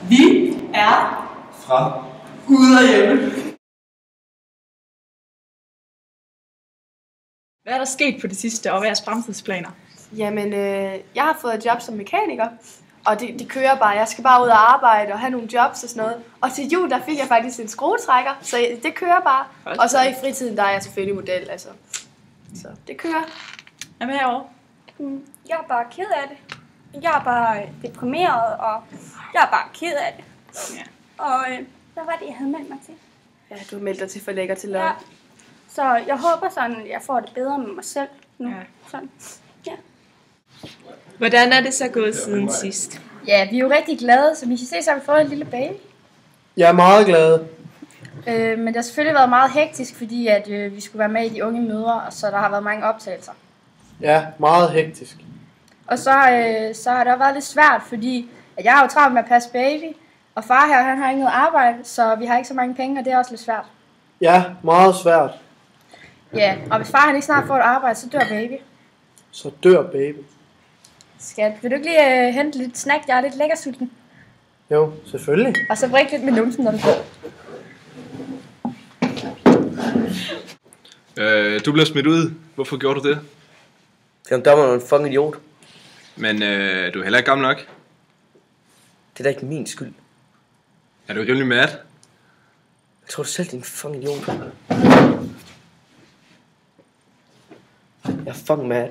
Vi er fra ude og hjemme. Hvad er der sket på det sidste, og hvad er jeres fremtidsplaner? Jamen, jeg har fået et job som mekaniker, og det kører bare. Jeg skal bare ud og arbejde og have nogle jobs og sådan noget. Og til jul, der fik jeg faktisk en skruetrækker, så det kører bare. Og så i fritiden, der er jeg selvfølgelig model, altså. Så det kører. Hvad med herovre? Jeg er bare ked af det. Jeg er bare deprimeret, og jeg er bare ked af det. Ja. Og hvad var det, jeg havde meldt mig til? Ja, du har meldt dig til for lækker til lov. Ja. Så jeg håber sådan, at jeg får det bedre med mig selv nu. Ja. Sådan. Ja. Hvordan er det så gået siden sidst? Ja, vi er jo rigtig glade, så vi kan se, så har vi fået en lille baby. Jeg er meget glad. Men det har selvfølgelig været meget hektisk, fordi at, vi skulle være med i de unge mødre, og så der har været mange optagelser. Ja, meget hektisk. Og så har det også været lidt svært, fordi at jeg har jo travlt med at passe baby, og far her, han har ikke noget arbejde, så vi har ikke så mange penge, og det er også lidt svært. Ja, meget svært. Ja, og hvis far han ikke snart får et arbejde, så dør baby. Så dør baby. Skat, vil du ikke lige hente lidt snack? Jeg er lidt lækker sulten. Jo, selvfølgelig. Og så brik lidt med numsen, når du går. Du blev smidt ud. Hvorfor gjorde du det? Fordi dommeren er en fucking idiot. Men du er heller ikke gammel nok. Det er da ikke min skyld. Er du rimelig mad? Jeg tror du selv, det er en fucking idiot. Jeg er fucking mad.